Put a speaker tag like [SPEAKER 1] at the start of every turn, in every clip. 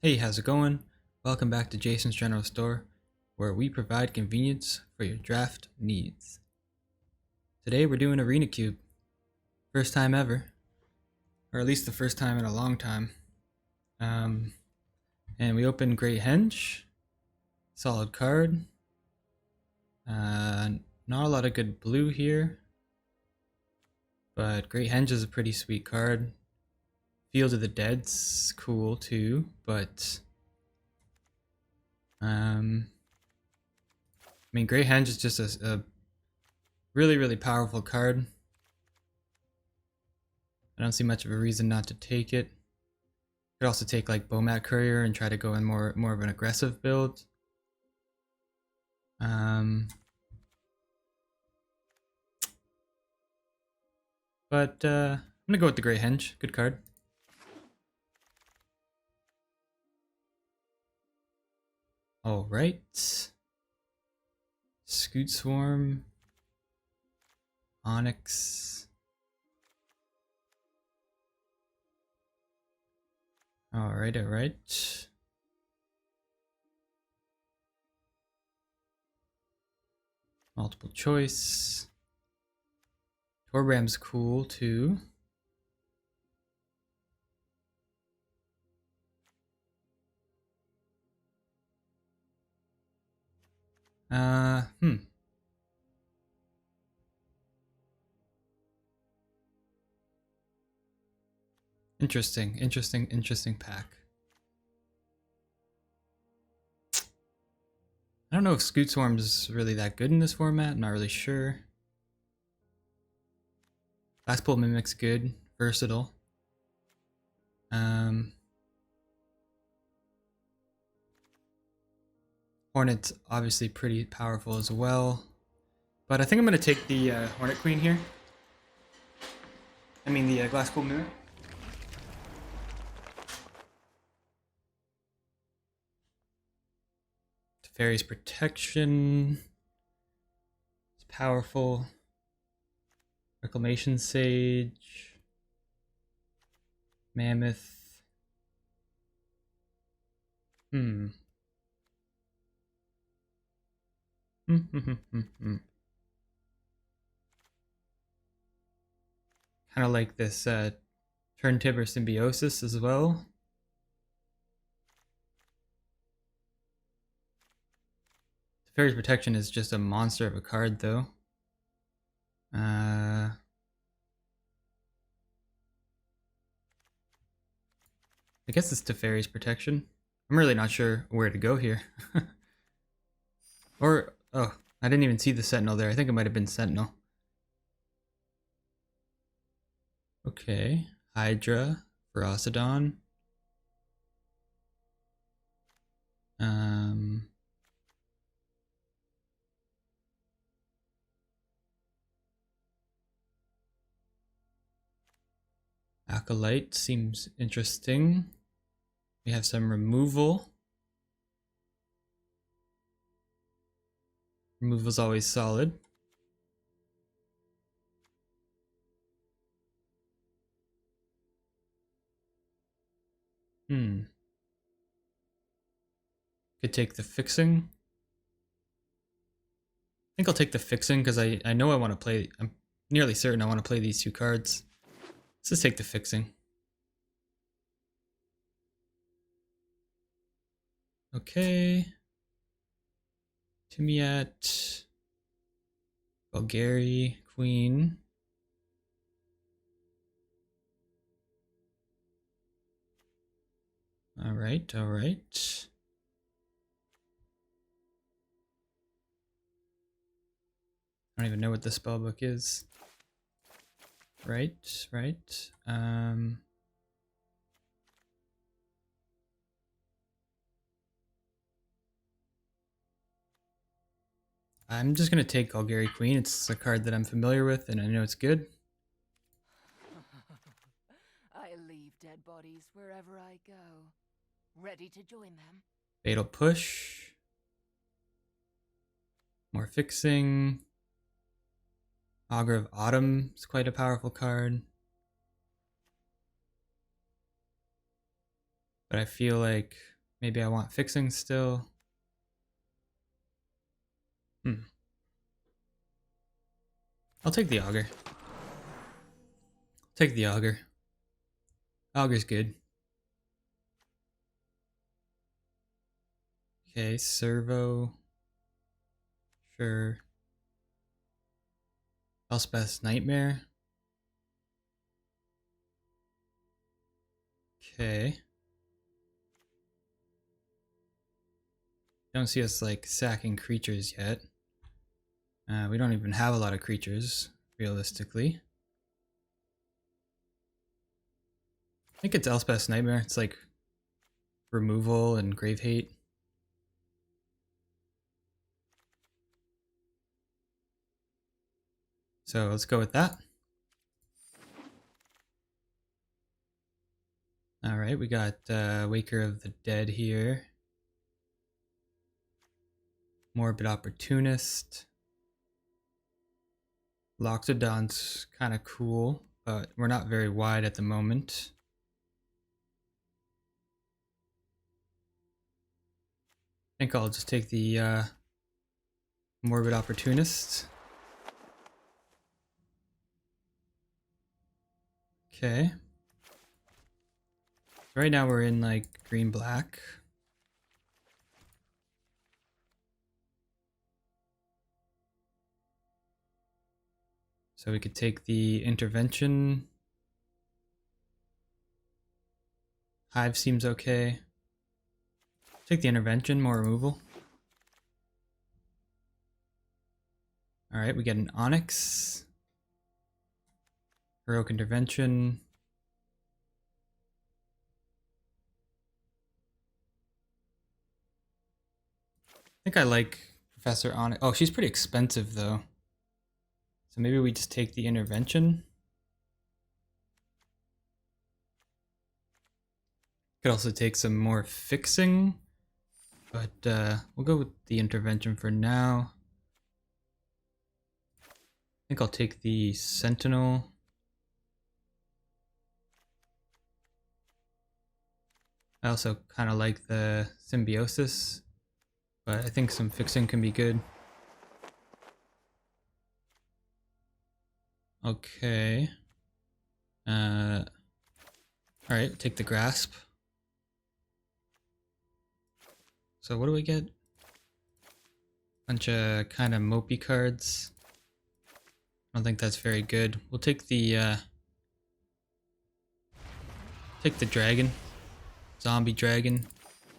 [SPEAKER 1] Hey, how's it going? Welcome back to Jason's General Store, where we provide convenience for your draft needs. Today we're doing Arena Cube. First time ever. Or at least the first time in a long time. And we opened Great Henge. Solid card. Not a lot of good blue here. But Great Henge is a pretty sweet card. Field of the Dead's cool too, but I mean, Great Henge is just a really powerful card. I don't see much of a reason not to take it. Could also take like Bomat Courier and try to go in more of an aggressive build. But I'm gonna go with the Grey Henge. Good card. All right. Scoot Swarm. Onyx. All right. Multiple choice. Torbram's cool too. Interesting pack. I don't know if Scoot Swarm is really that good in this format. I'm not really sure. Last Pull Mimic's good, versatile. Hornet's obviously pretty powerful as well. But I think I'm going to take the Hornet Queen here. I mean the Glass Pool Mimic. Teferi's Protection. It's powerful. Reclamation Sage. Mammoth. Kind of like this Turntibber Symbiosis as well. Teferi's Protection is just a monster of a card though. I guess it's Teferi's Protection. I'm really not sure where to go here. Or, oh, I didn't even see the Sentinel there. I think it might have been Sentinel. Okay, Hydra, Ferocidon. Acolyte seems interesting. We have some removal. Removal's always solid. Could take the Fixing. I think I'll take the Fixing because I know I want to play. I'm nearly certain I want to play these two cards. Let's just take the Fixing. Okay. Timiat. Bulgari. Queen. Alright. I don't even know what the spellbook is. Right. I'm just gonna take Bulgari Queen. It's a card that I'm familiar with and I know it's good.
[SPEAKER 2] I leave dead bodies wherever I go. Ready to join them?
[SPEAKER 1] Fatal Push. More Fixing. Augur of Autumn is quite a powerful card. but I feel like maybe I want fixing still. I'll take the auger. Take the auger. Auger's good. Okay, servo. Sure. Elspeth's Nightmare. Okay. Don't see us like sacking creatures yet. We don't even have a lot of creatures, realistically. I think it's Elspeth's Nightmare. It's like removal and grave hate. So let's go with that. Alright, we got Waker of the Dead here. Morbid Opportunist. Loxodon's kind of cool, but we're not very wide at the moment. I think I'll just take the Morbid Opportunist. Okay. Right now we're in like green-black. So we could take the intervention. Hive seems okay. Take the intervention, more removal. Alright, we get an Onyx. Heroic intervention. I think I like Professor Onyx. Oh, she's pretty expensive though. So maybe we just take the intervention. Could also take some more fixing, but we'll go with the intervention for now. I think I'll take the Sentinel. I also kind of like the Symbiosis, but I think some fixing can be good. Okay. Alright, take the Grasp. So what do we get? Bunch of kind of mopey cards. I don't think that's very good. We'll take the dragon. Zombie dragon.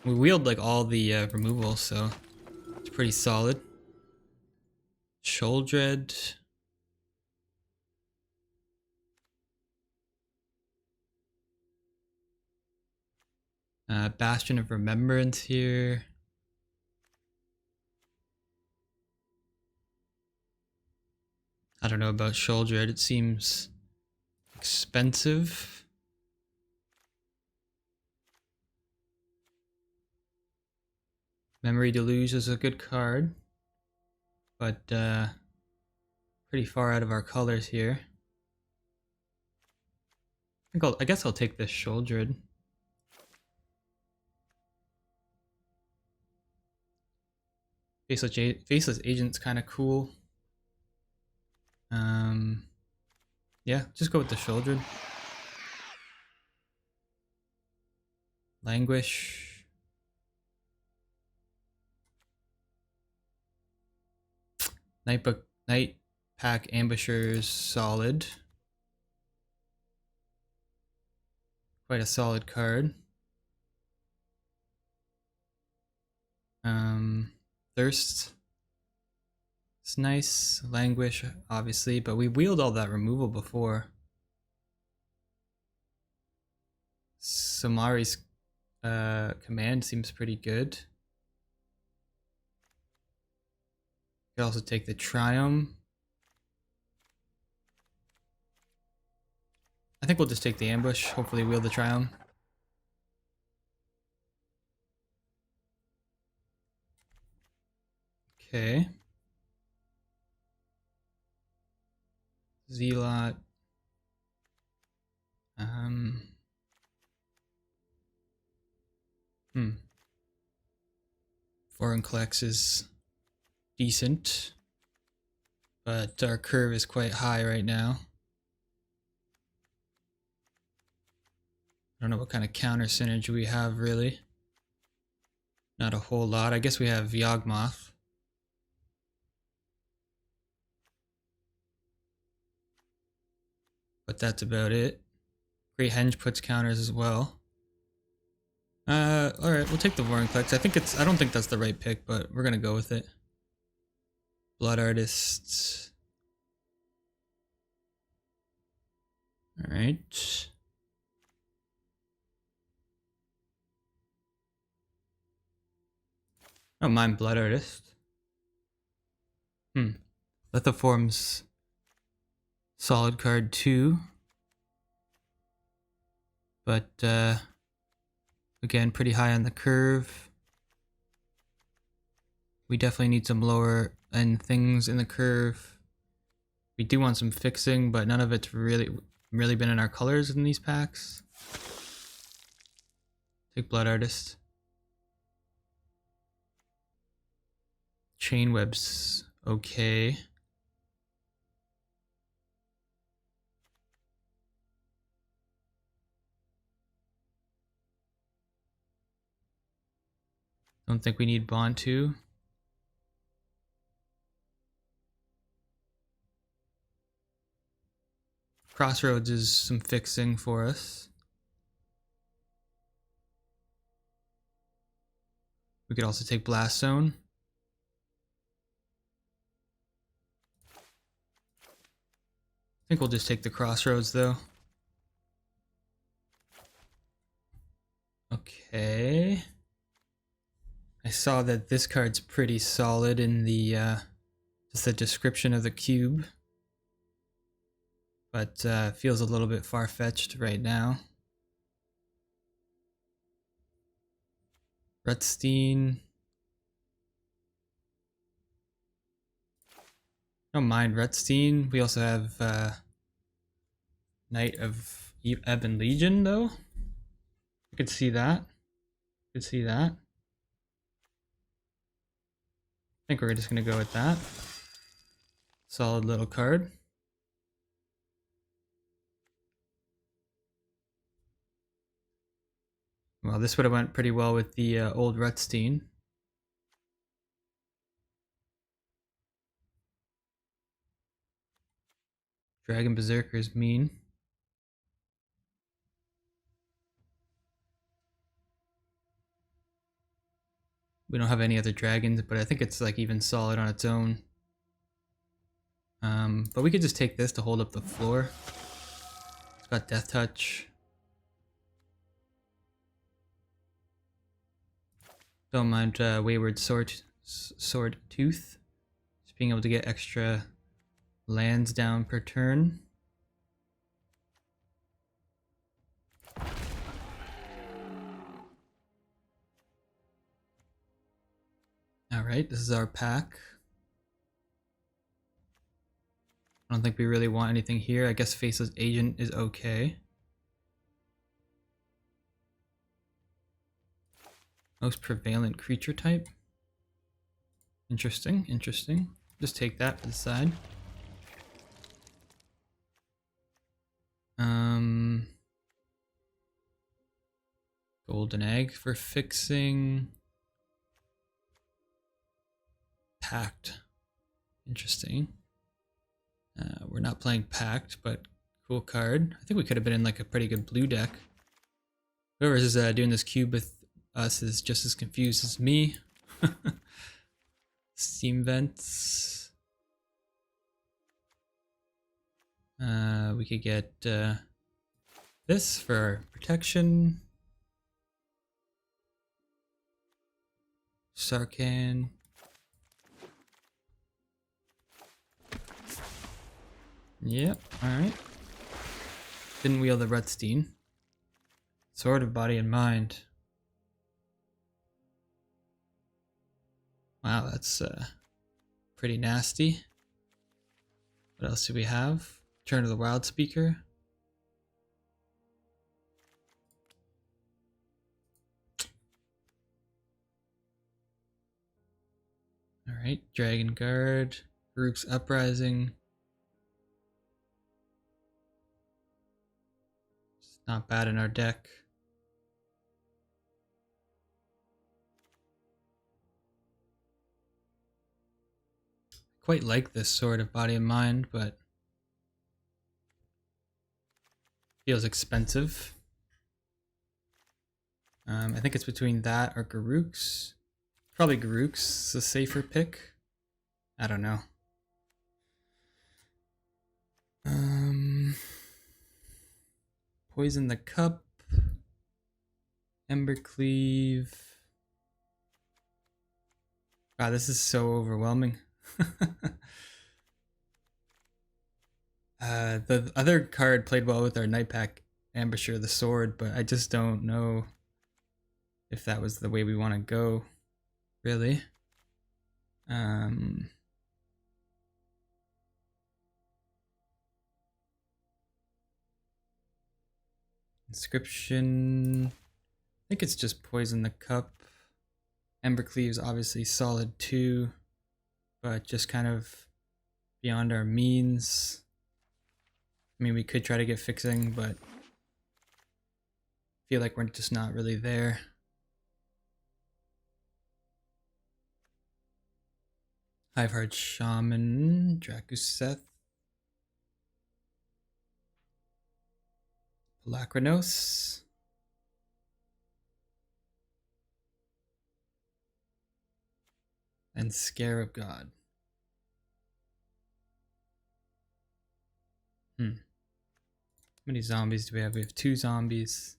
[SPEAKER 1] We wield like all the removal, so it's pretty solid. Sholdred. Bastion of Remembrance here. I don't know about Sholdred. It seems expensive. Memory Deluge is a good card, but pretty far out of our colors here. I guess I'll take this Sholdred. Faceless Agent's kind of cool. Yeah, just go with the Sholdred. Languish. Night Pack Ambushers, solid. Quite a solid card. Thirst. It's nice. Languish, obviously, but we wield all that removal before. Samari's command seems pretty good. Could also take the Triumph. I think we'll just take the ambush. Hopefully wield the Triumph. Okay. Zealot. Vorinclex is decent, but our curve is quite high right now. I don't know what kind of counter synergy we have, really. Not a whole lot. I guess we have Yawgmoth. But that's about it. Great Henge puts counters as well. Alright, we'll take the Vorinclex. I don't think that's the right pick, but we're gonna go with it. Blood Artist. Alright. I don't mind Blood Artist. Lithoform's solid card too. But again, pretty high on the curve. We definitely need some lower end things in the curve. We do want some fixing, but none of it's really been in our colors in these packs. Take Blood Artist. Chain Web's okay. Don't think we need Bontu. Crossroads is some fixing for us. We could also take Blast Zone. I think we'll just take the Crossroads though. Okay. I saw that this card's pretty solid in the just the description of the cube, but feels a little bit far-fetched right now. Rutstein. Don't mind Rutstein. We also have Knight of Ebon Legion though. I could see that. Could see that. I think we're just gonna go with that. Solid little card. Well, this would have went pretty well with the old Rutstein. Dragon Berserker is mean. We don't have any other dragons, but I think it's like even solid on its own. But we could just take this to hold up the floor. It's got Death Touch. Don't mind Wayward Sword Tooth. Just being able to get extra lands down per turn. Alright, this is our pack. I don't think we really want anything here. I guess Faceless Agent is okay. Most prevalent creature type. Interesting, interesting. Just take that to the side. Golden Egg for fixing. Pact. Interesting. We're not playing Pact, but cool card. I think we could have been in like a pretty good blue deck. Whoever is doing this cube with us is just as confused as me. Steam Vents. We could get this for protection. Sarkhan. Yep, alright. Didn't wheel the Rutstein. Sword of Body and Mind. Wow, that's pretty nasty. What else do we have? Turn of the Wild Speaker. Alright, Dragon Guard, Farouk's Uprising. It's not bad in our deck. Quite like this sort of Body and Mind, but feels expensive. I think it's between that or Garruk's. Probably Garruk's a safer pick. I don't know. Poison the Cup. Embercleave. Wow, this is so overwhelming. The other card played well with our Night Pack Ambusher, the sword, but I just don't know if that was the way we want to go, really. Inscription. I think it's just Poison the Cup. Embercleave's obviously solid too, but just kind of beyond our means. I mean, we could try to get fixing, but feel like we're just not really there. Hiveheart Shaman, Drakuseth, Lacrinos, and Scarab God. How many zombies do we have? We have 2 zombies.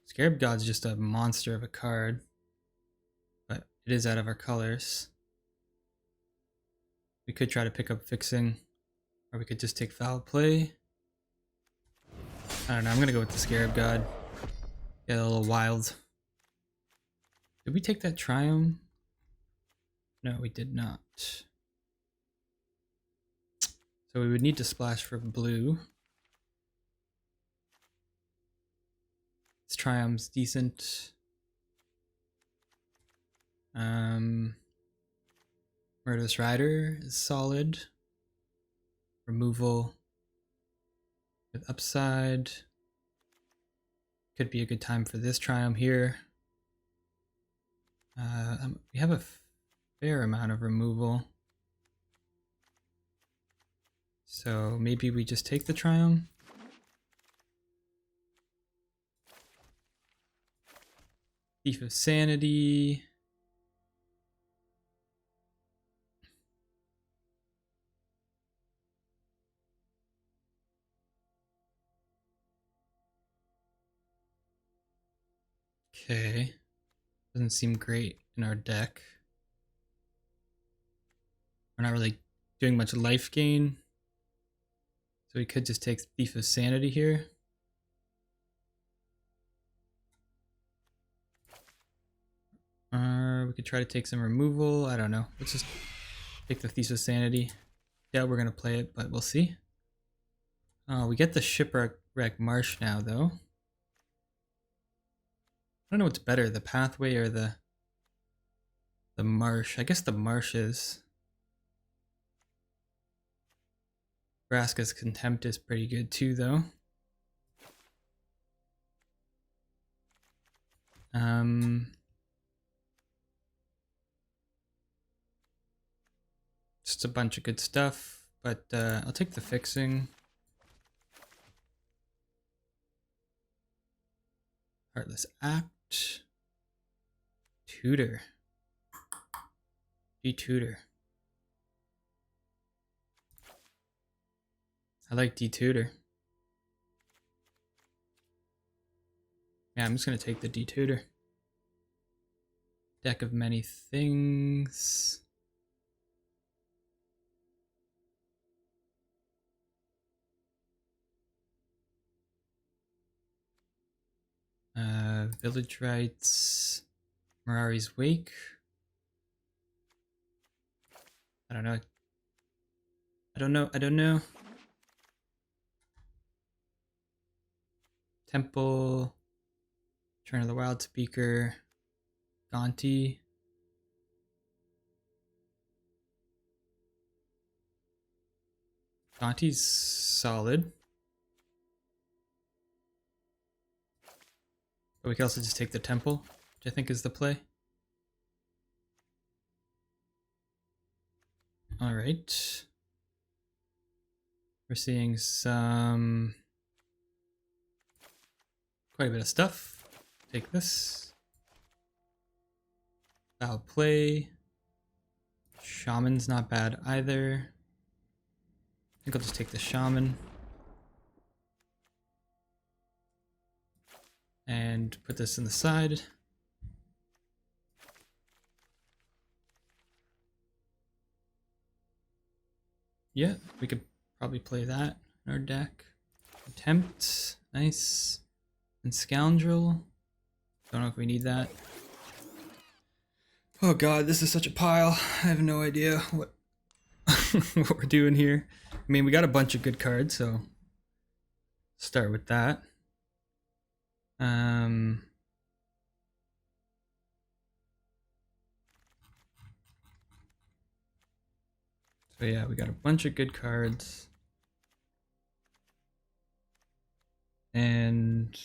[SPEAKER 1] Scarab God's just a monster of a card, but it is out of our colors. We could try to pick up fixing, or we could just take foul play. I don't know, I'm gonna go with the Scarab God. Get a little wild. Did we take that Triumph? No, we did not. So we would need to splash for blue. This Triumph's decent. Murderous Rider is solid. Removal with upside. Could be a good time for this Triumph here. We have a fair amount of removal. So maybe we just take the Triumph. Thief of Sanity. Okay. Doesn't seem great in our deck. We're not really doing much life gain. So we could just take Thief of Sanity here. We could try to take some removal. I don't know. Let's just take the Thief of Sanity. Yeah, we're gonna play it, but we'll see. We get the Shipwreck Marsh now, though. I don't know what's better, the Pathway or the Marsh. I guess the Marsh is. Vraska's Contempt is pretty good too, though. Just a bunch of good stuff, but I'll take the fixing. Heartless Act. Tutor. Detutor. I like Detutor. Yeah, I'm just gonna take the Detutor. Deck of many things. Village Rites. Mirari's Wake. I don't know. Temple. Turn of the Wild Speaker, Gonti. Gonti's solid. But we can also just take the Temple, which I think is the play. Alright. We're seeing quite a bit of stuff. Take this. Foul play. Shaman's not bad either. I think I'll just take the Shaman. And put this in the side. Yeah, we could probably play that in our deck. Attempt, nice. And Scoundrel. Don't know if we need that. Oh god, this is such a pile. I have no idea what what we're doing here. I mean, we got a bunch of good cards, so start with that. So yeah, we got a bunch of good cards. And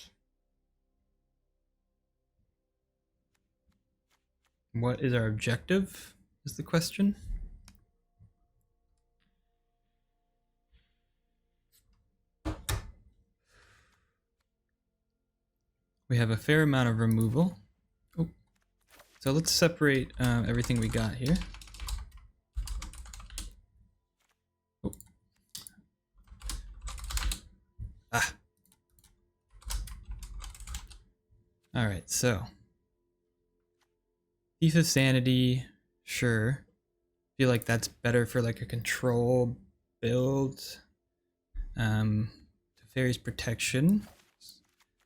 [SPEAKER 1] what is our objective is the question. We have a fair amount of removal. Oh. So let's separate everything we got here. Oh. Ah. All right, so Thief of Sanity, sure. Feel like that's better for like a control build. Teferi's Protection,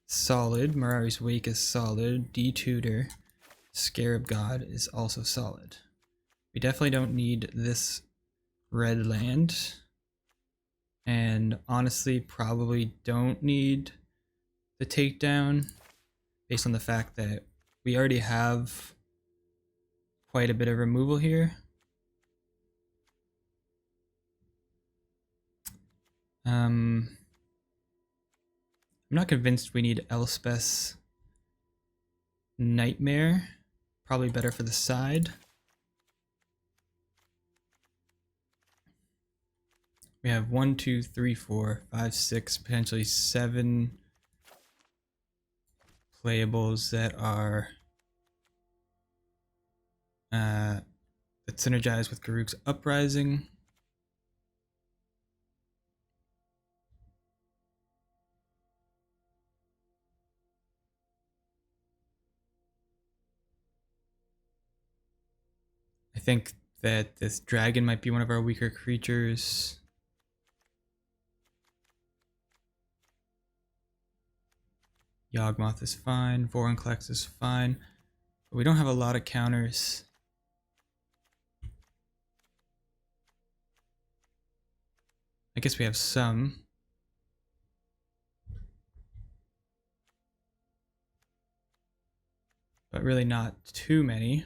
[SPEAKER 1] solid. Mirari's Wake is solid. Detutor, Scarab God is also solid. We definitely don't need this red land. And honestly, probably don't need the takedown based on the fact that we already have quite a bit of removal here. I'm not convinced we need Elspeth's Nightmare. Probably better for the side. We have 1, 2, 3, 4, 5, 6, potentially 7 playables that are that synergize with Garruk's Uprising. I think that this dragon might be one of our weaker creatures. Yawgmoth is fine. Vorinclex is fine. But we don't have a lot of counters. I guess we have some. But really not too many.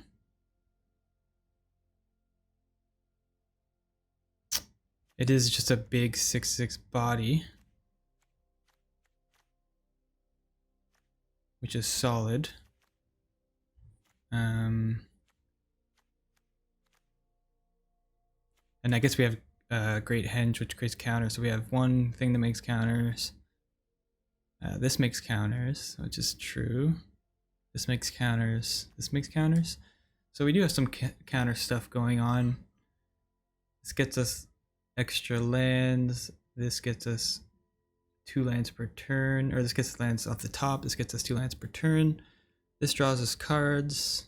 [SPEAKER 1] It is just a big 6/6 body, which is solid. And I guess we have Great Henge, which creates counters. So we have one thing that makes counters. This makes counters, which is true. This makes counters. This makes counters. So we do have some counter stuff going on. This gets us extra lands. This gets us 2 lands per turn. Or this gets lands off the top. This gets us 2 lands per turn. This draws us cards.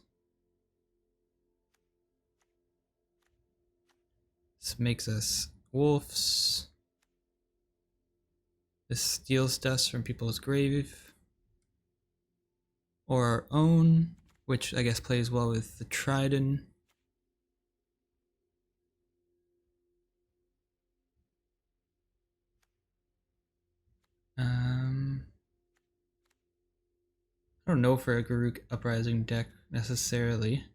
[SPEAKER 1] This makes us wolves. This steals dust from people's grave. Or our own, which I guess plays well with the Trident. I don't know for a Garuk Uprising deck necessarily.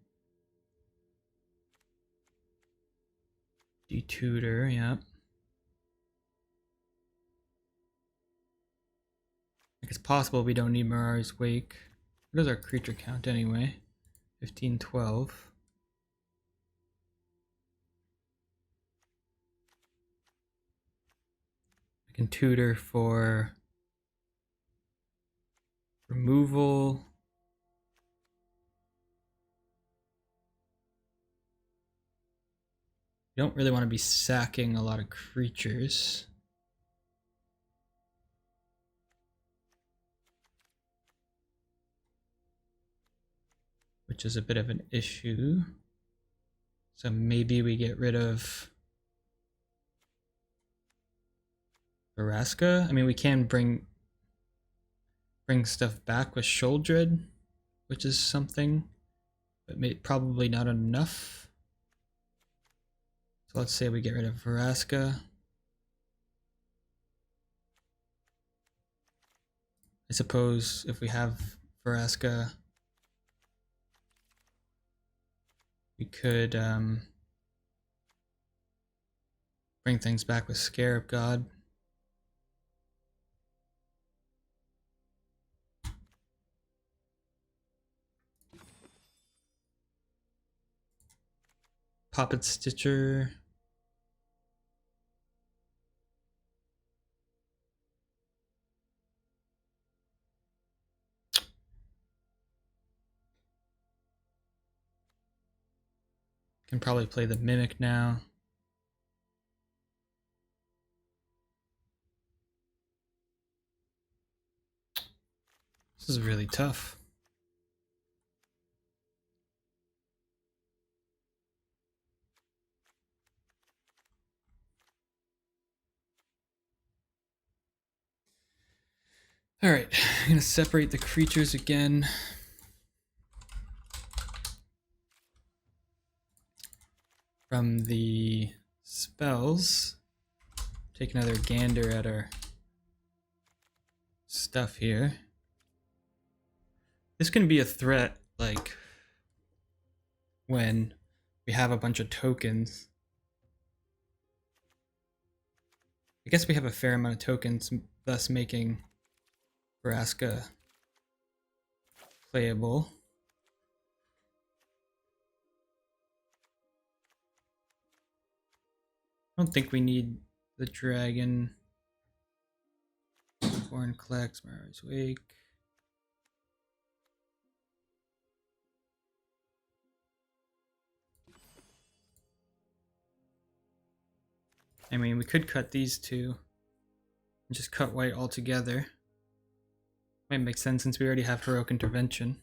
[SPEAKER 1] Detutor, yeah. It's possible we don't need Mirari's Wake. What is our creature count anyway? 15, 12. I can tutor for removal. You don't really want to be sacking a lot of creatures. Which is a bit of an issue. So maybe we get rid of Veraska. I mean, we can bring stuff back with Sholdred, which is something, but probably not enough. So let's say we get rid of Veraska. I suppose if we have Veraska, we could bring things back with Scarab God. Poppet Stitcher. Can probably play the Mimic now. This is really tough. Alright, I'm going to separate the creatures again. From the spells. Take another gander at our stuff here. This can be a threat, like, when we have a bunch of tokens. I guess we have a fair amount of tokens, thus making Veraska playable. I don't think we need the dragon. Foreign collects, Mirari's Wake. I mean, we could cut these two and just cut white altogether. Might make sense since we already have Heroic Intervention.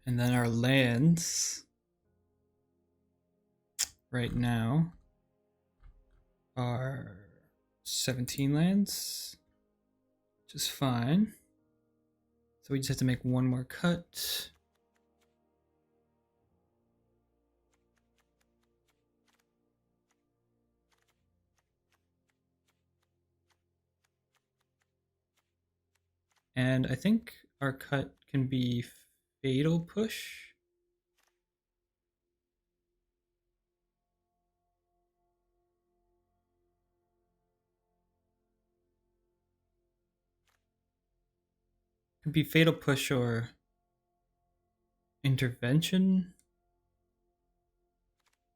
[SPEAKER 1] And then our lands right now are 17 lands, which is fine. So we just have to make one more cut. And I think our cut can be Fatal Push. Could be Fatal Push or Intervention.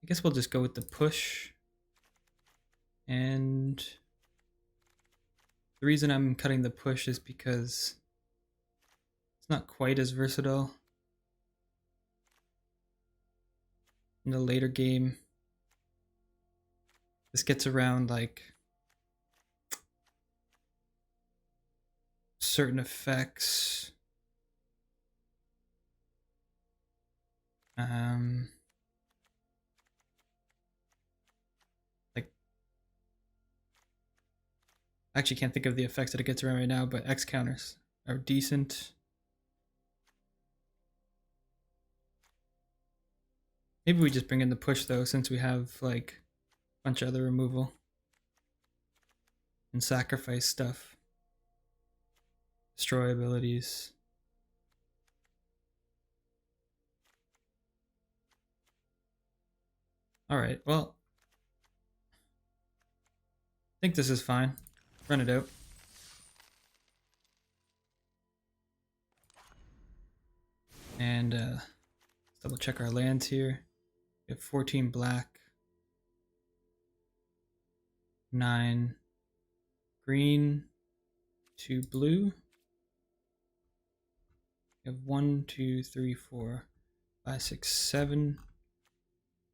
[SPEAKER 1] I guess we'll just go with the push. And the reason I'm cutting the push is because it's not quite as versatile in the later game. This gets around like certain effects. Like, I actually can't think of the effects that it gets around right now, but X counters are decent. Maybe we just bring in the push though, since we have like a bunch of other removal. and sacrifice stuff. Destroy abilities. Alright, well, I think this is fine. Run it out. And let's double check our lands here. We have 14 black, 9 green, 2 blue. We have 1, 2, 3, 4, 5, 6, 7,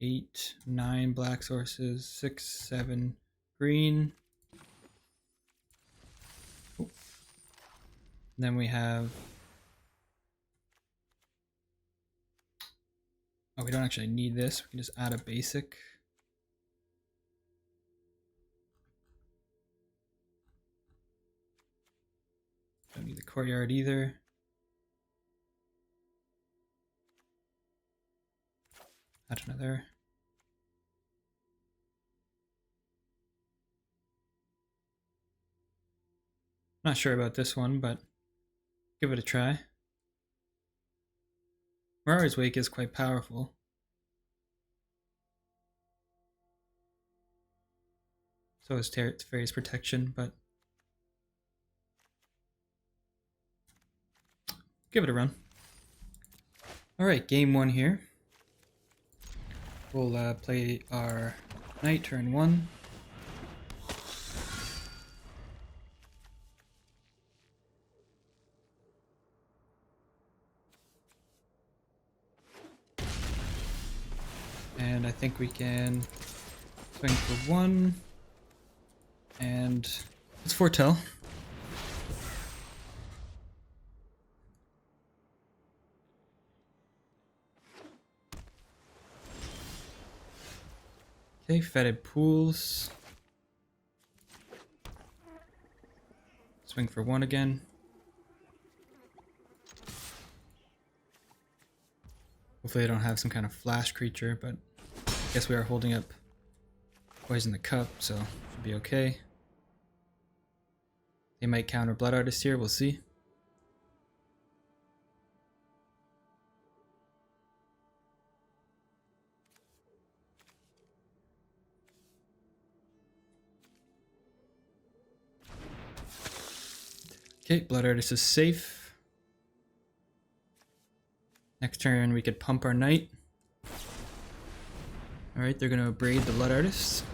[SPEAKER 1] 8, 9 black sources, 6, 7 green. Oh. Then we have, oh, we don't actually need this. We can just add a basic. Don't need the courtyard either. Add another. Not sure about this one, but give it a try. Mirari's Wake is quite powerful. So is Fairy's Protection, but give it a run. Alright, game 1 here. We'll play our Knight turn 1. And I think we can swing for 1. And let's foretell. Okay, Fetid Pools. Swing for 1 again. Hopefully I don't have some kind of flash creature, but I guess we are holding up Poison the Cup, so should be okay. They might counter Blood Artist here, we'll see. Okay, Blood Artist is safe. Next turn we could pump our Knight. Alright, they're gonna abrade the Blood Artist.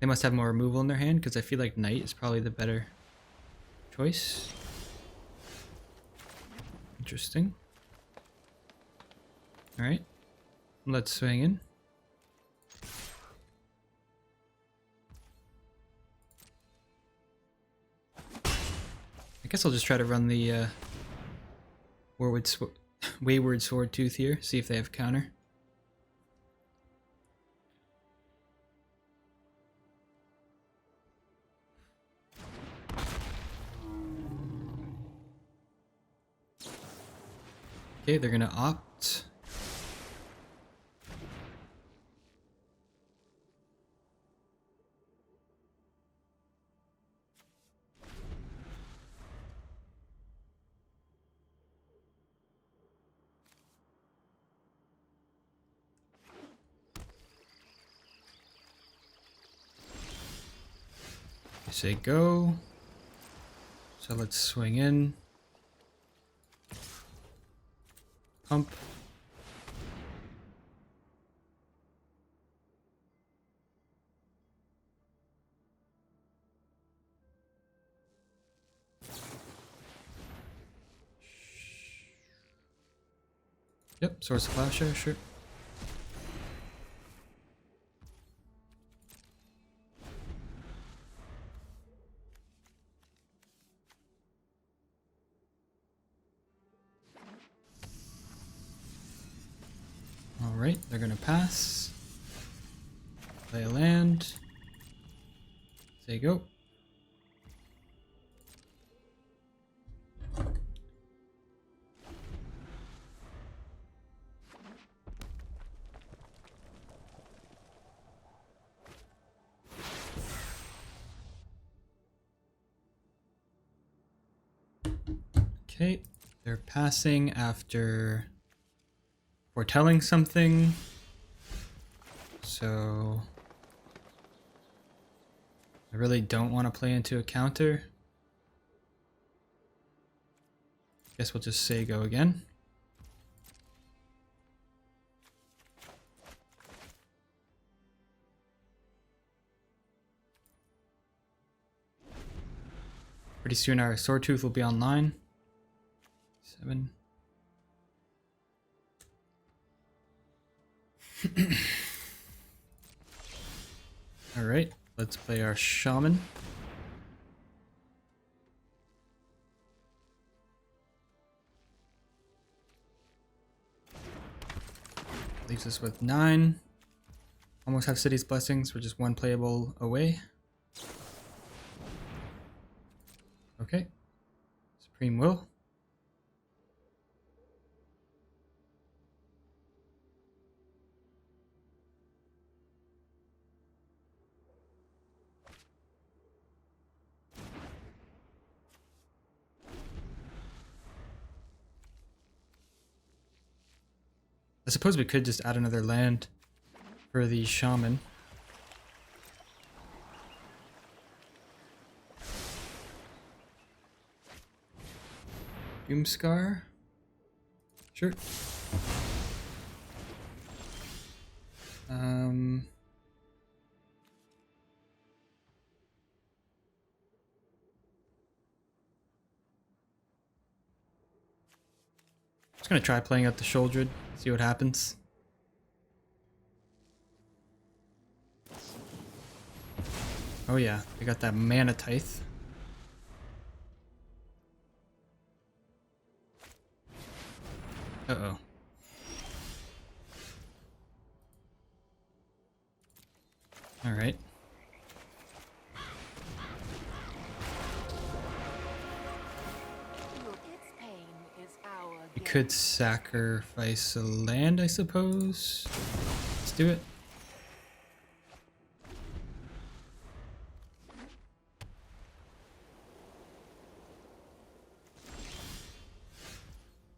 [SPEAKER 1] They must have more removal in their hand, because I feel like Knight is probably the better choice. Interesting. Alright, let's swing in. I guess I'll just try to run the Wayward Sword Tooth here, see if they have counter. Okay, they're gonna opt. I say go. So let's swing in. Pump. Yep, Source of Plowshare, sure. Alright, they're gonna pass. Play a land. Say go. Okay, they're passing after foretelling something. So I really don't want to play into a counter. Guess we'll just say go again. Pretty soon our sword tooth will be online. 7. Alright, let's play our shaman. Leaves us with 9. Almost have City's Blessings. We're just one playable away. Okay. Supreme Will. I suppose we could just add another land for the shaman. Doomscar? Sure. Just gonna try playing out the Shouldered, see what happens. Oh yeah, we got that mana tithe. Uh-oh. Alright. We could sacrifice a land, I suppose. Let's do it.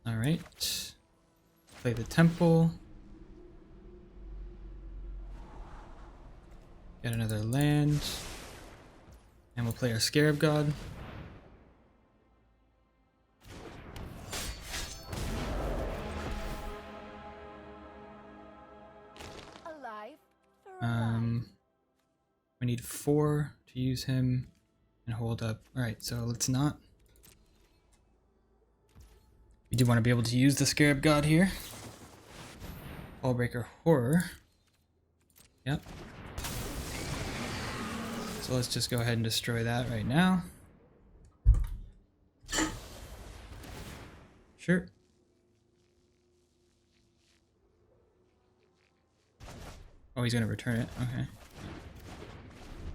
[SPEAKER 1] Alright. Play the temple. Get another land. And we'll play our Scarab God. We need 4 to use him and hold up. Alright, so let's not. We do want to be able to use the Scarab God here. Hullbreaker Horror. Yep. So let's just go ahead and destroy that right now. Sure. Oh, he's going to return it. Okay.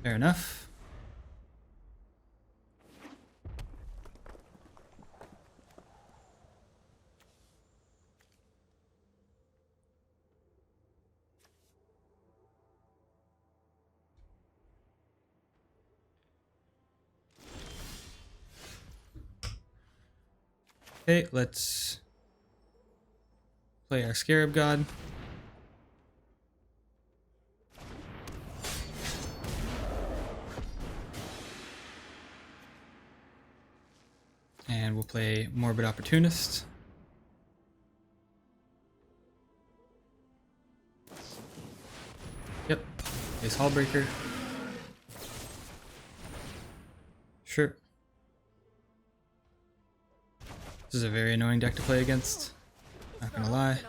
[SPEAKER 1] Fair enough. Okay, let's play our Scarab God. And we'll play Morbid Opportunist. Yep, plays Hullbreaker. Sure. This is a very annoying deck to play against. Not gonna lie.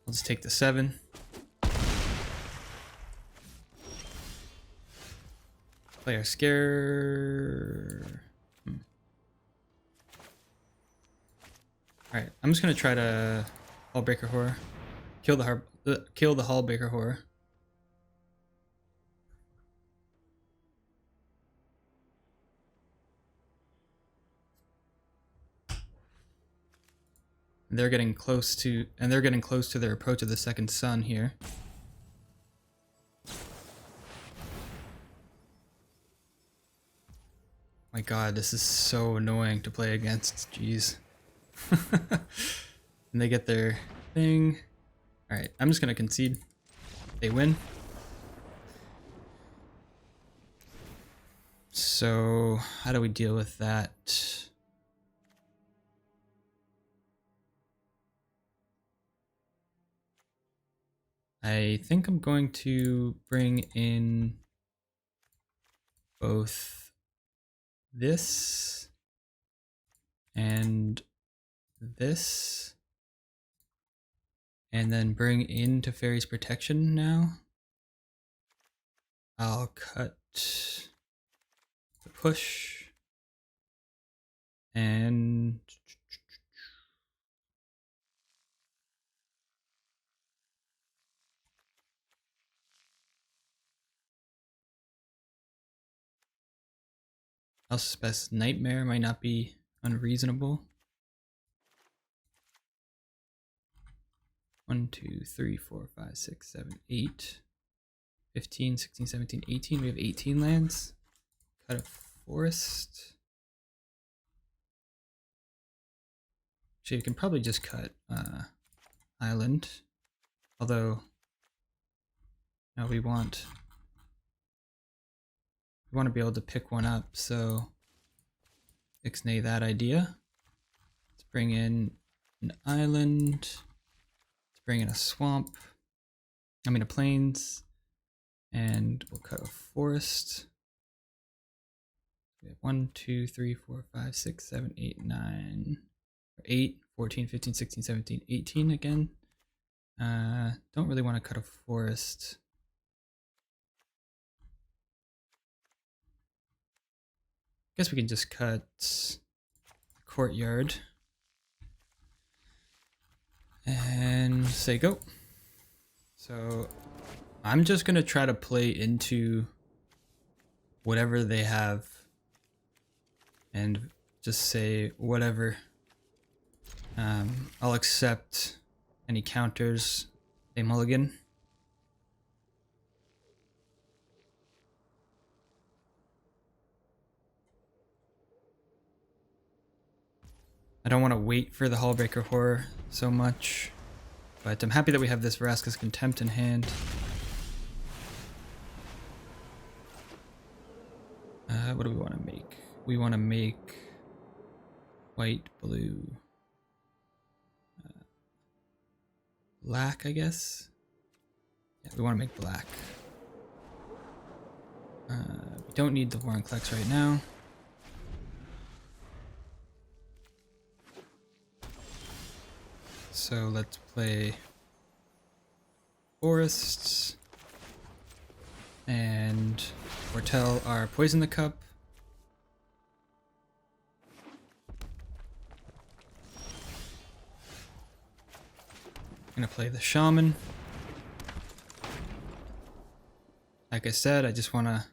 [SPEAKER 1] I'll just take the 7. Play our Scare. Alright, I'm just gonna try to Hullbreaker Horror. Kill the Hullbreaker Horror. They're getting close to their approach of the second sun here. My god, this is so annoying to play against. Jeez. And they get their thing. Alright, I'm just gonna concede. They win. So, how do we deal with that? I think I'm going to bring in both this and this, and then bring in Teferi's Protection now. I'll cut the push and I'll suspect Nightmare might not be unreasonable. 1, 2, 3, 4, 5, 6, 7, 8, 15, 16, 17, 18. We have 18 lands. Cut a forest. Actually, we can probably just cut island. Although, no, we want to be able to pick one up, so ixnay that idea. Let's bring in an island. Let's bring in a swamp. I mean a plains. And we'll cut a forest. We have 1, 2, 3, 4, 5, 6, 7, 8, 9, 8, 14, 15, 16, 17, 18 again. Don't really want to cut a forest. Guess we can just cut the courtyard and say go. So I'm just gonna try to play into whatever they have and just say whatever. I'll accept any counters they mulligan. I don't want to wait for the Hullbreaker Horror so much, but I'm happy that we have this Vraska's Contempt in hand. What do we want to make? We want to make white, blue, black, I guess. Yeah, we want to make black. We don't need the Vorinclex right now. So let's play forests and foretell our Poison the Cup. I'm gonna play the Shaman. Like I said, I just want to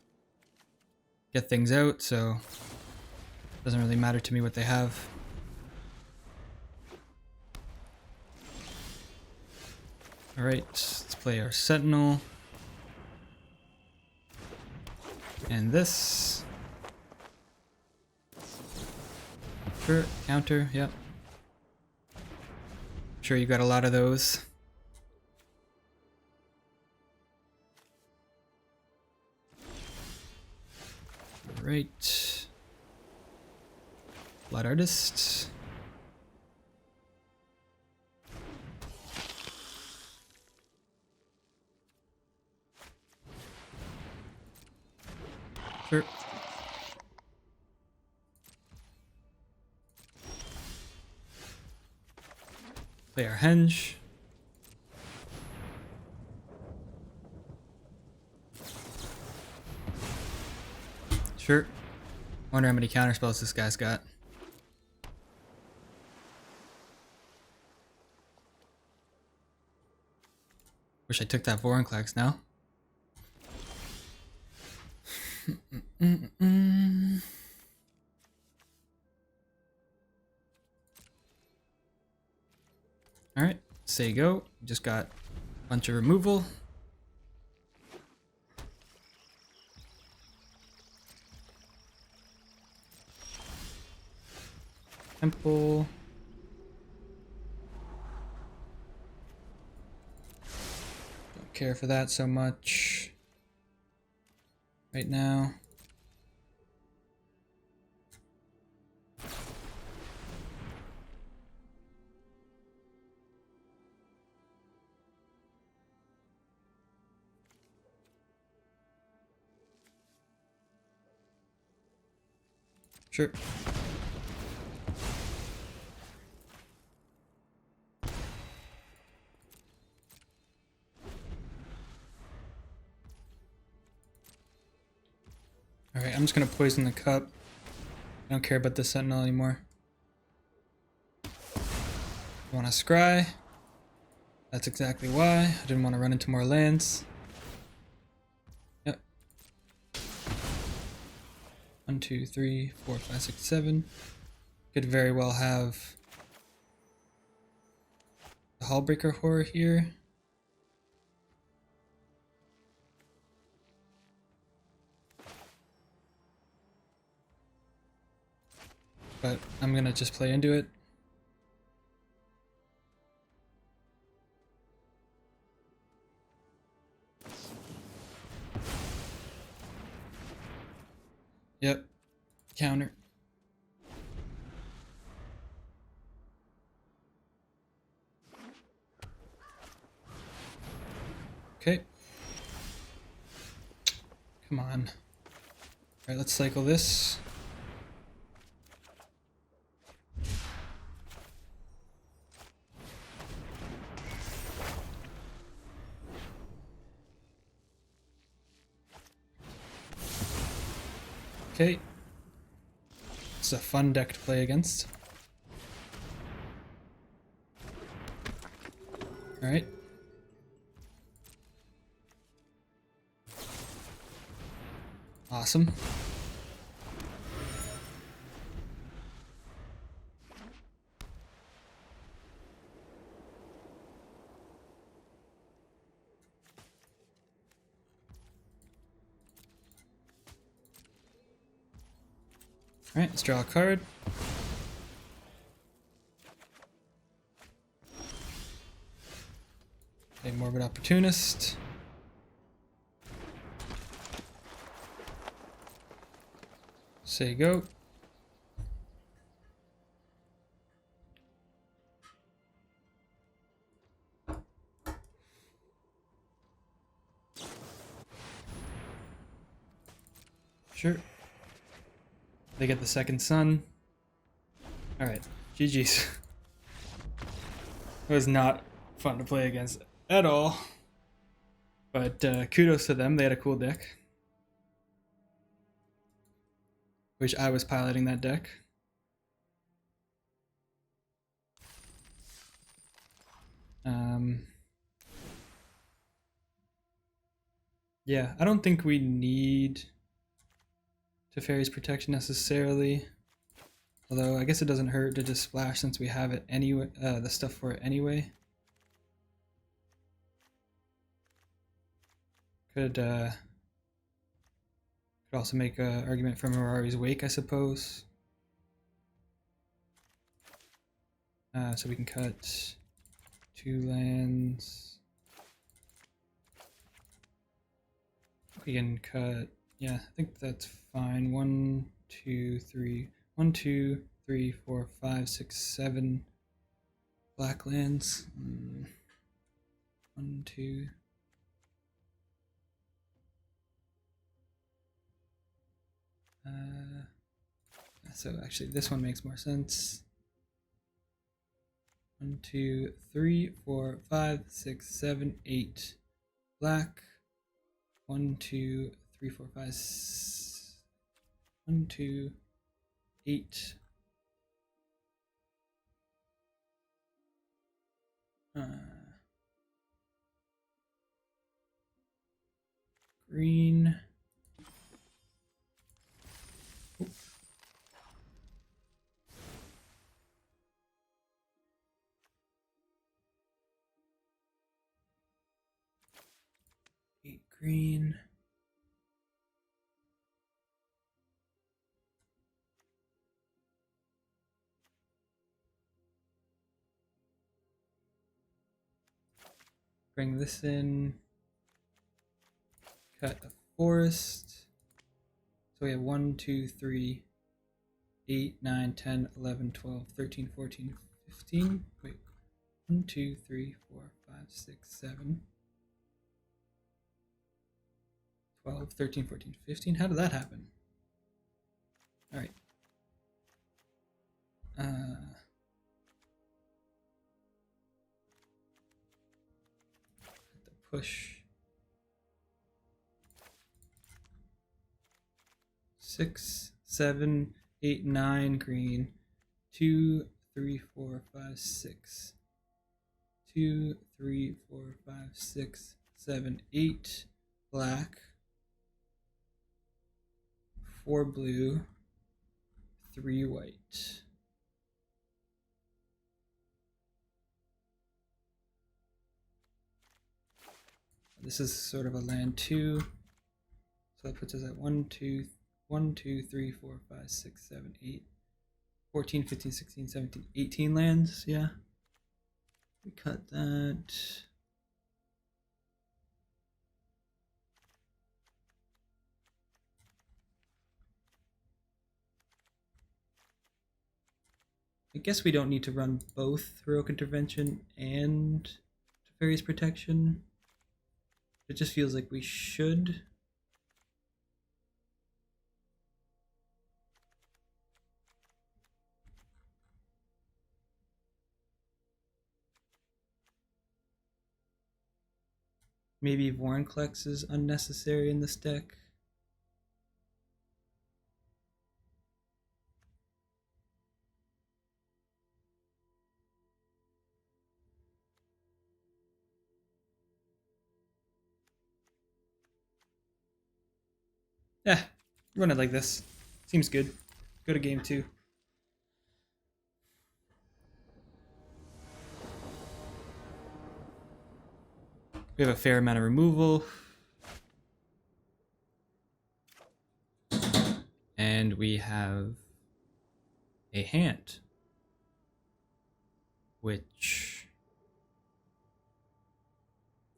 [SPEAKER 1] get things out, so it doesn't really matter to me what they have. Alright, let's play our Sentinel. And this. Sure, counter, yep. Sure, you got a lot of those. Alright. Blood Artist. Sure. Play our Henge. Sure. Wonder how many counterspells this guy's got. Wish I took that Vorinclex now. Alright, say go. Just got a bunch of removal. Temple. Don't care for that so much right now. Sure. Alright, I'm just gonna poison the cup. I don't care about the sentinel anymore. I want to scry. That's exactly why. I didn't want to run into more lands. Yep. 1, 2, 3, 4, 5, 6, 7. Could very well have the Hallbreaker Horror here. But I'm gonna just play into it. Yep. Counter. Okay. Come on. Alright, let's cycle this. Okay. It's a fun deck to play against. Alright. Awesome. Alright, let's draw a card. Okay, Morbid Opportunist. Say go. Sure. They get the second sun. Alright, GG's. It was not fun to play against at all. But kudos to them, they had a cool deck. Wish I was piloting that deck. Yeah, I don't think we need Teferi's Protection necessarily. Although I guess it doesn't hurt to just splash since we have it anyway, the stuff for it anyway. Could also make an argument for Mirari's Wake, I suppose. So we can cut 2 lands. We can cut, yeah, I think that's fine. 1, 2, 3, 1, 2, 3, 4, 5, 6, 7 black lands. 1, 2. So actually this one makes more sense. 1, 2, 3, 4, 5, 6, 7, 8 black. 1, 2, 3, 4, 5, 1, 2, 8. Green. Oop. 8 green. Bring this in. Cut a forest. So we have 1, 2, 3, 8, 9, 10, 11, 12, 13, 14, 15. Wait. 1, 2, 3, 4, 5, 6, 7. 12, 13, 14, 15. How did that happen? Alright. The push. 6, 7, 8, 9 green. 2, 3, 4, 5, 6. 2, 3, 4, 5, 6, 7, 8 black. 4 blue. 3 white. This is sort of a land 2. So that puts us at 1, 2, 3, 4, 5, 6, 7, 8, 14, 15, 16, 17, 18 lands. Yeah. We cut that. I guess we don't need to run both Heroic Intervention and Teferi's Protection. It just feels like we should. Maybe Vorinclex is unnecessary in this deck. Yeah, run it like this. Seems good. Go to game 2. We have a fair amount of removal. And we have a hand, which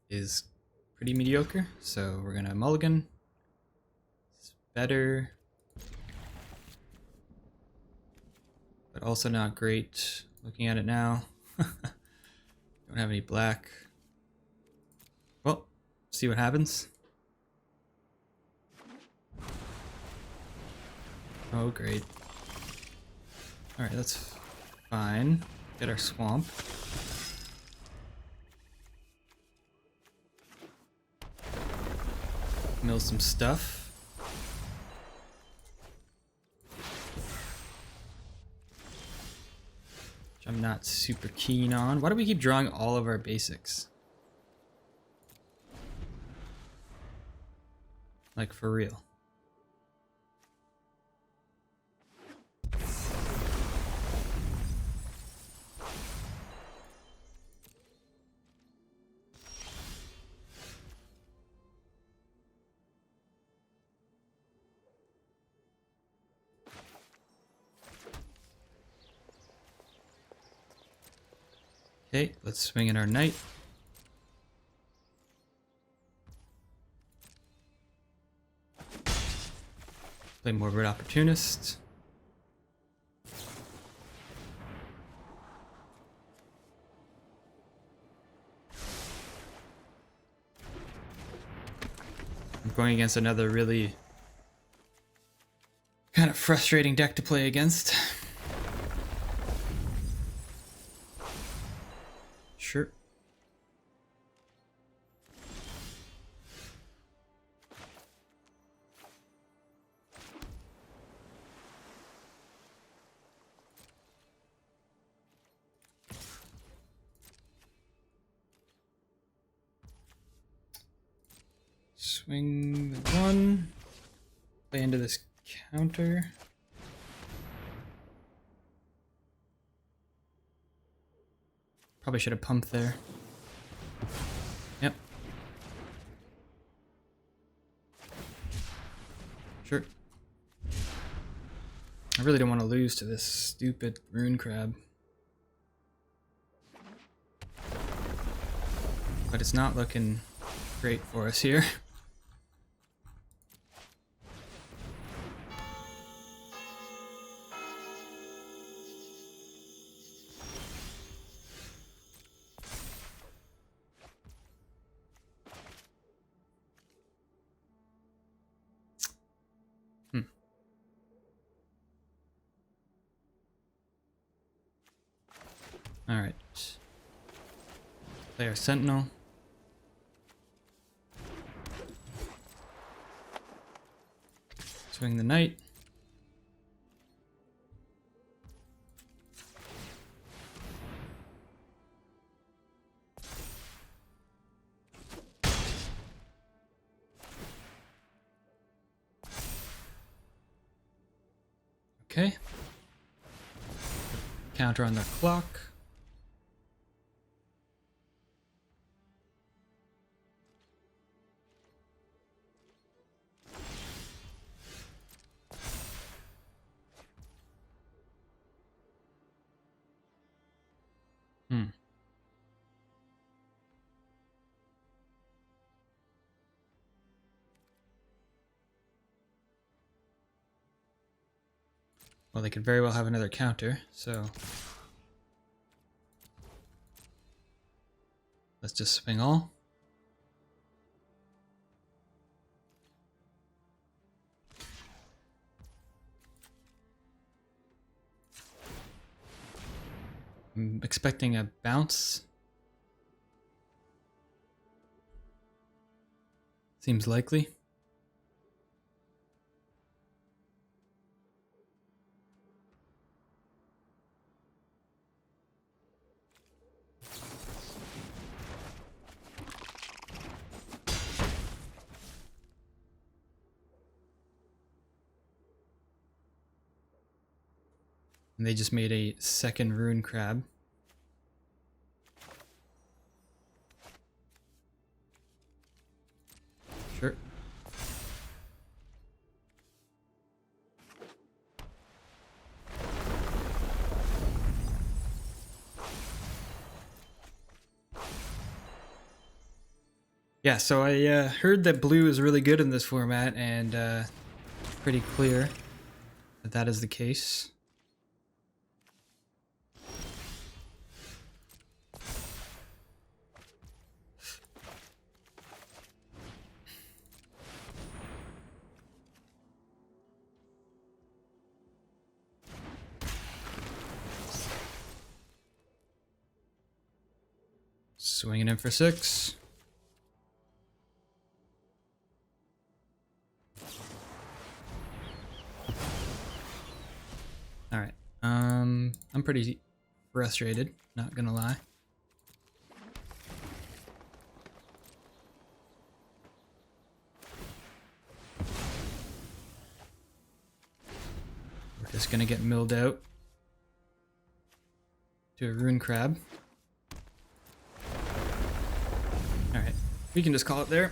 [SPEAKER 1] is pretty mediocre. So we're gonna mulligan. It's better, but also not great. Looking at it now, don't have any black. Well, see what happens. Oh, great. Alright, that's fine. Get our swamp. Mill some stuff. Which I'm not super keen on. Why do we keep drawing all of our basics? Like, for real. Okay, let's swing in our knight. Play Morbid Opportunist. I'm going against another really kind of frustrating deck to play against. Sure. Swing the 1. Play into this counter. Probably should have pumped there. Yep. Sure. I really don't want to lose to this stupid rune crab. but it's not looking great for us here. Alright. Play our Sentinel. Swing the Knight. Okay. Counter on the clock. Well, they could very well have another counter, so let's just swing all. I'm expecting a bounce. Seems likely. And they just made a second rune crab. Sure. Yeah, so I heard that blue is really good in this format, and pretty clear that that is the case. Swinging in for 6. All right. I'm pretty frustrated, not gonna lie. We're just gonna get milled out to a rune crab. All right, we can just call it there.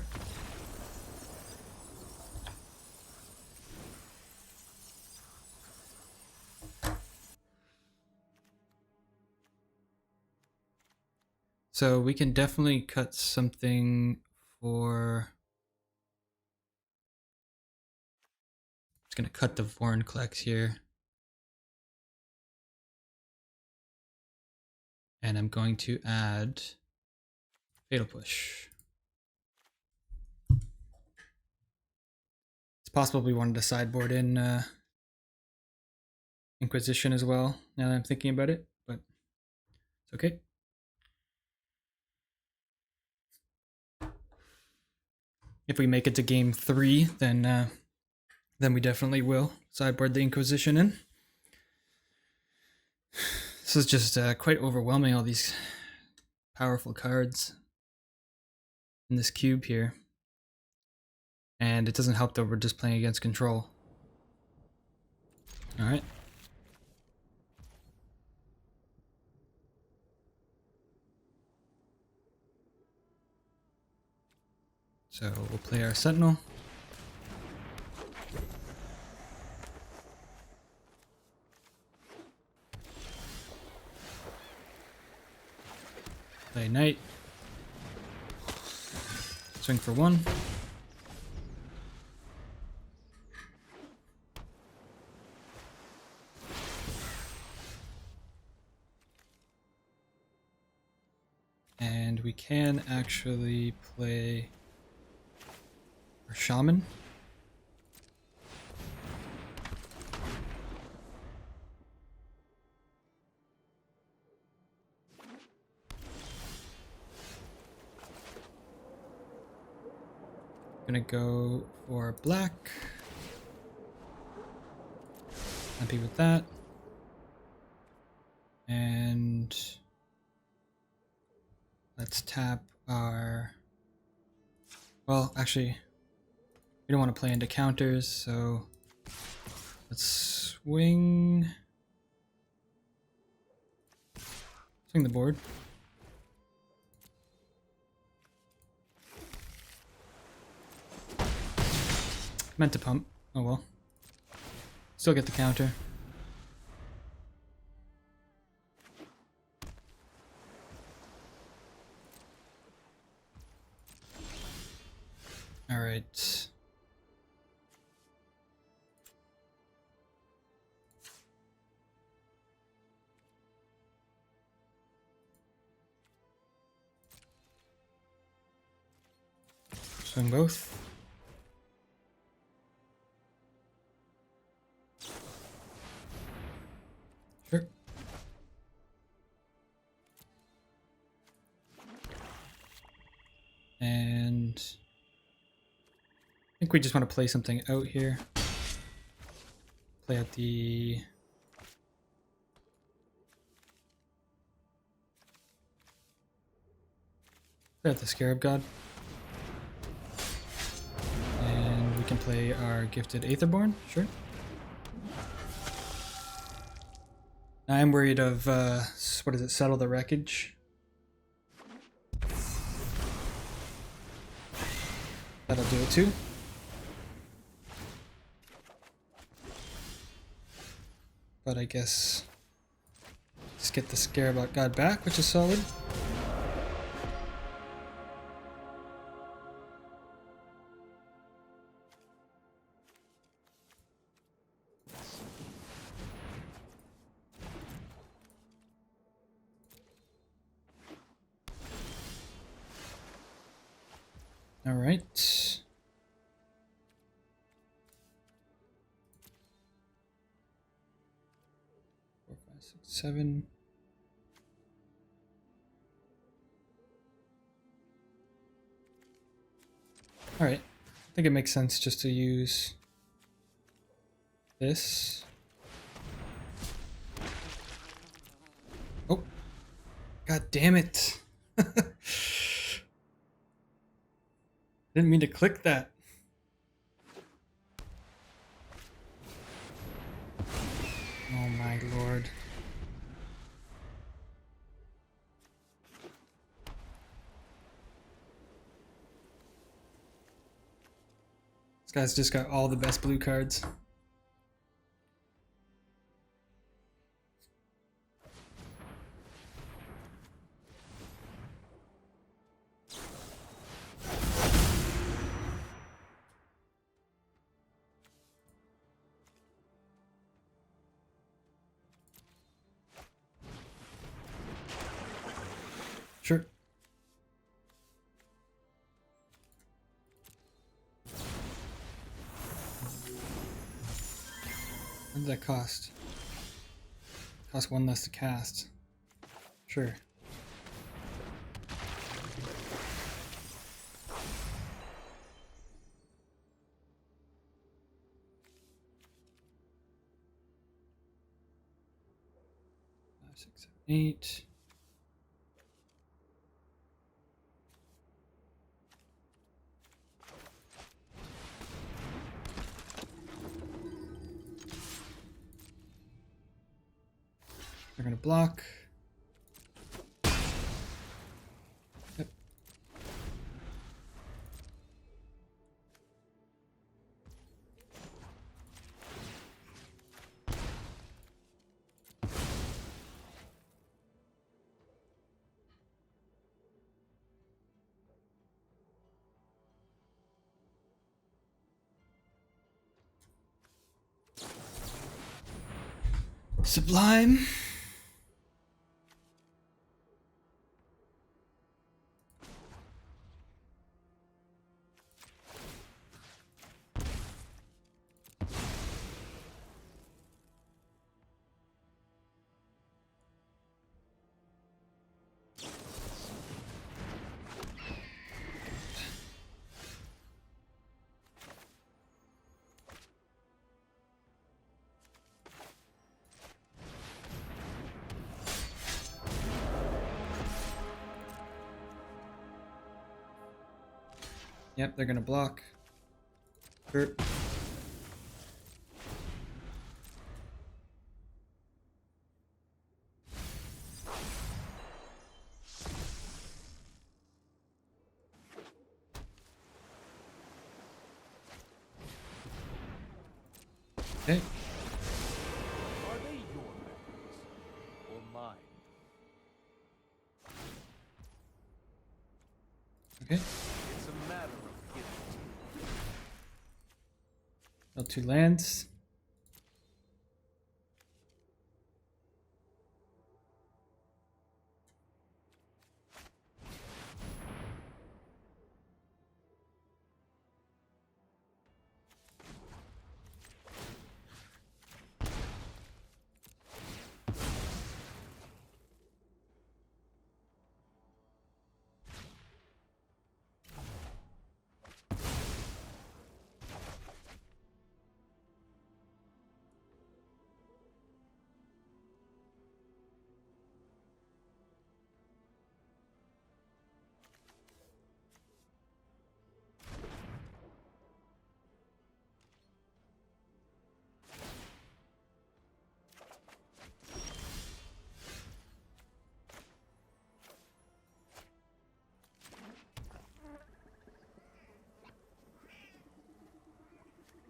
[SPEAKER 1] So we can definitely cut something for... Just gonna cut the Vorinclex here. And I'm going to add Fatal Push. It's possible we wanted to sideboard in Inquisition as well, now that I'm thinking about it, but it's okay. If we make it to game 3, then we definitely will sideboard the Inquisition in. This is just quite overwhelming, all these powerful cards in this cube here. And it doesn't help that we're just playing against control. Alright. So we'll play our Sentinel. Play Knight. Swing for 1. And we can actually play our shaman. Gonna go for black. Happy with that. And let's tap our... Well, actually, we don't want to play into counters, so let's swing the board. Meant to pump. Oh well. Still get the counter. All right. Swing both. Sure. And I think we just want to play something out here. Play out the... Play out the Scarab God. And we can play our Gifted Aetherborn, sure. I'm worried of, what is it, Settle the Wreckage. That'll do it too. But I guess just get the Scarab God back, which is solid. All right. 4, 5, 6, 7. All right. I think it makes sense just to use this. Oh, god damn it. Didn't mean to click that. Oh my lord. This guy's just got all the best blue cards. Sure. What does that cost? Cost 1 less to cast. Sure. Five, 6, 7, 8. They're gonna block. Yep. Sublime. Yep, they're gonna block. Sure. Okay.
[SPEAKER 3] Are they your weapons or mine?
[SPEAKER 1] Okay.
[SPEAKER 3] It's a matter of give and take.
[SPEAKER 1] Well, 2 lands.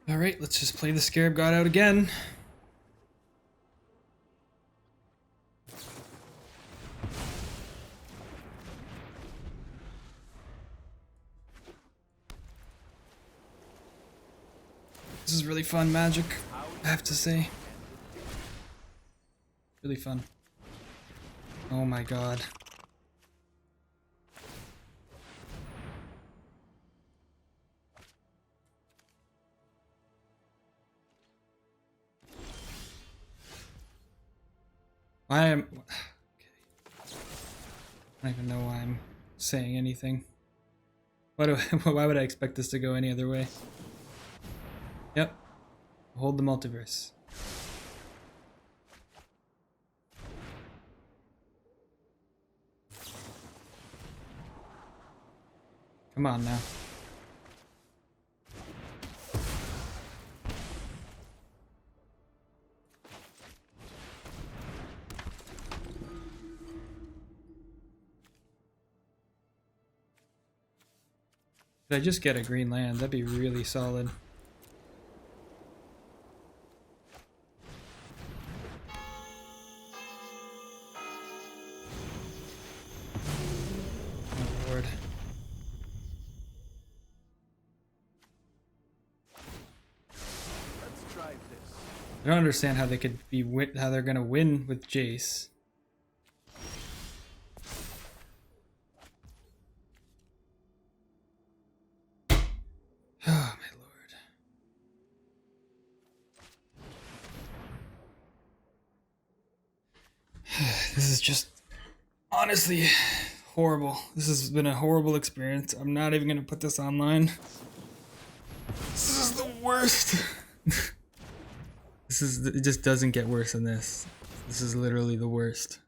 [SPEAKER 1] Alright, let's just play the Scarab God out again. This is really fun magic, I have to say. Really fun. Oh my god. I am... Okay. I don't even know why I'm saying anything. Why would I expect this to go any other way? Yep. Hold the multiverse. Come on now. Could I just get a green land? That'd be really solid. Oh lord.
[SPEAKER 3] Let's try this.
[SPEAKER 1] I don't understand how they could be how they're gonna win with Jace. Oh my lord. This is just honestly horrible. This has been a horrible experience. I'm not even gonna put this online. This is the worst. It just doesn't get worse than this. This is literally the worst.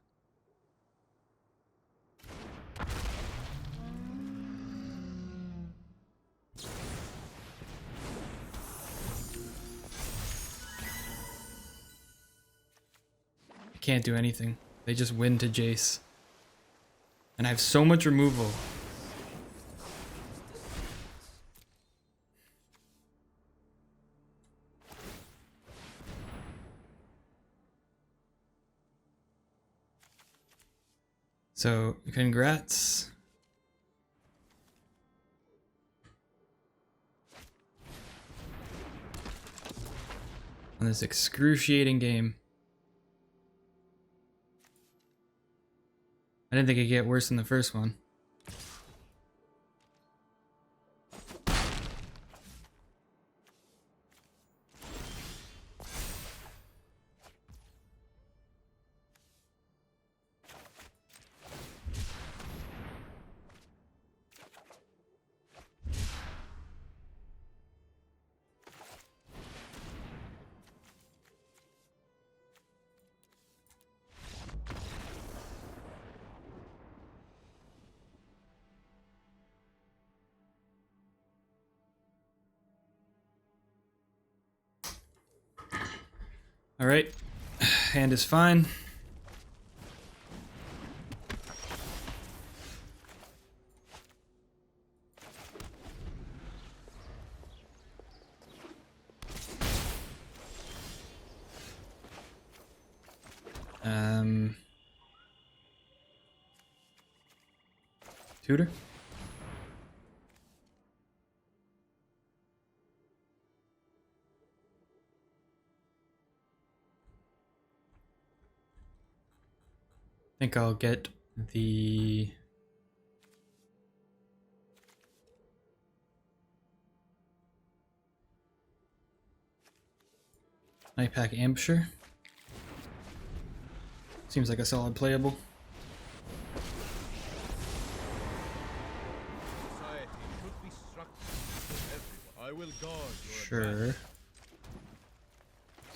[SPEAKER 1] I can't do anything. They just win to Jace. And I have so much removal. So, congrats. On this excruciating game. I didn't think it'd get worse than the first one. Alright, hand is fine. Tutor? I think I'll get the Night Pack Ambusher. Seems like a solid playable.
[SPEAKER 3] Society should be structured. I will guard your
[SPEAKER 1] Sure.
[SPEAKER 3] advantage.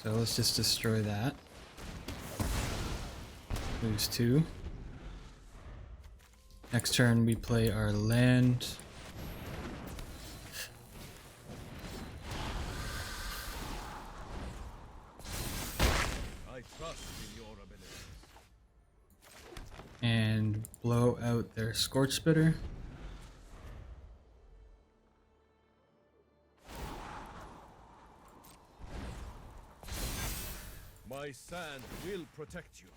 [SPEAKER 1] So let's just destroy that. Lose 2. Next turn we play our land.
[SPEAKER 3] I trust in your abilities.
[SPEAKER 1] And blow out their Scorch Spitter.
[SPEAKER 3] My sand will protect you.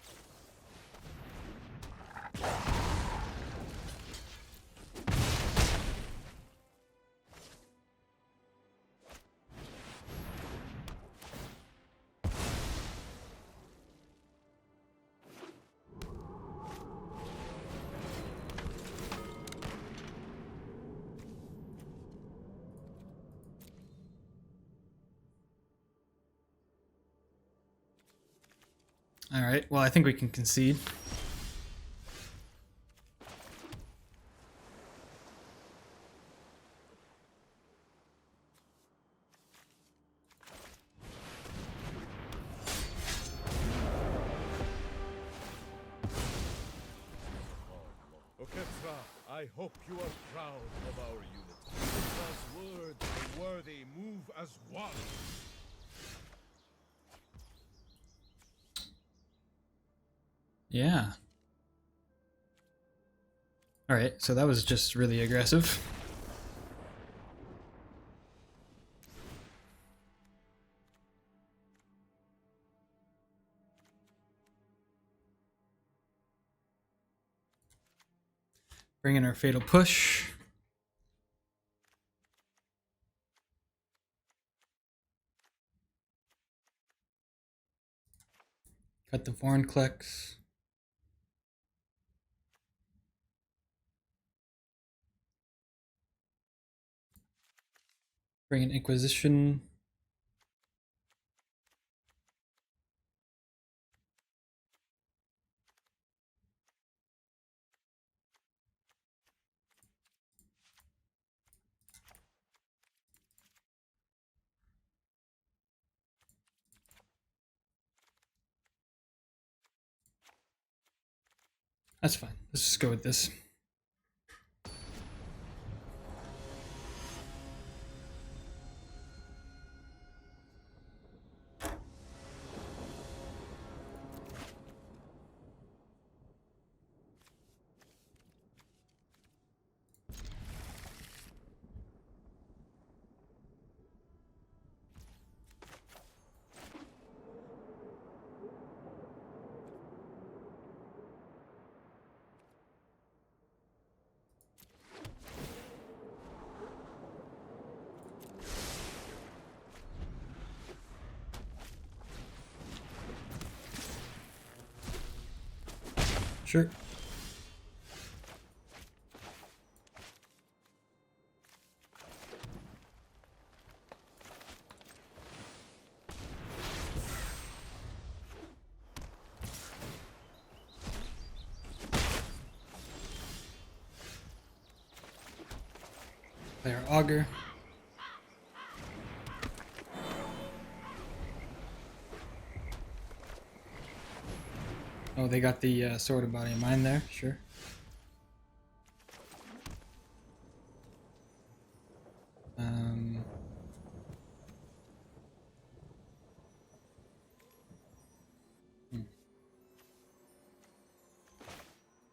[SPEAKER 1] Alright, well I think we can concede.
[SPEAKER 3] Okefra, I hope you are proud of our unit. Okefra's words and worthy move as one.
[SPEAKER 1] Yeah. Alright, so that was just really aggressive. Bring in our Fatal Push. Cut the Vornclex. Bring in Inquisition. That's fine. Let's just go with this. Sure. Play our auger. Oh, they got the sword of body of mine there, sure.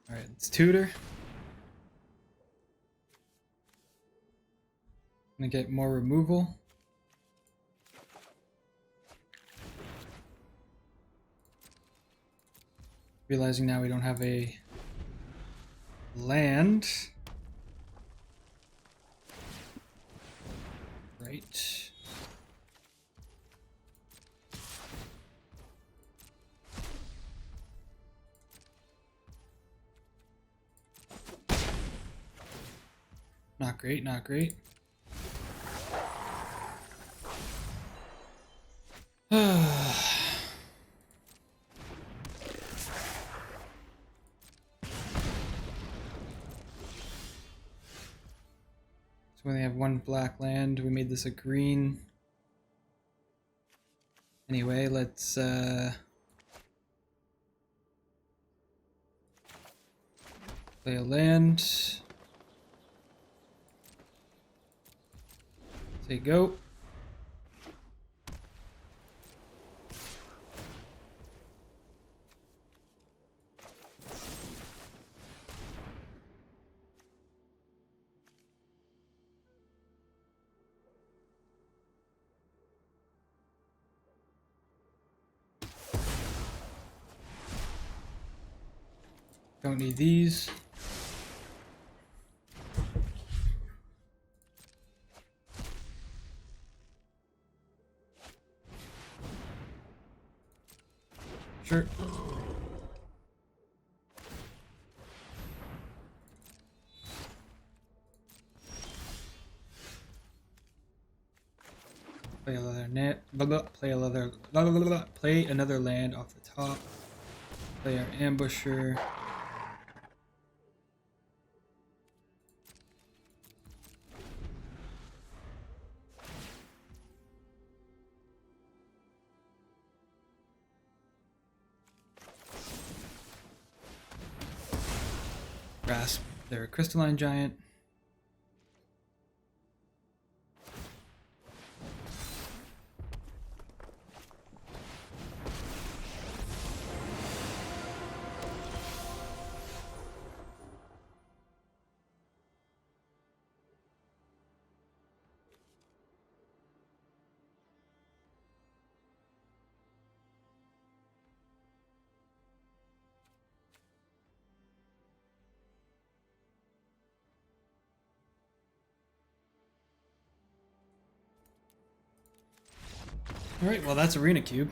[SPEAKER 1] Alright, let's tutor. Gonna get more removal. Realizing now we don't have a land. Right. Not great, not great. So we only have one black land. We made this a green. Anyway, let's play a land. Say go. Don't need these. Sure. Play another net. Play another. Play another land off the top. Play our ambusher. Grasp their crystalline giant. Alright, well that's Arena Cube.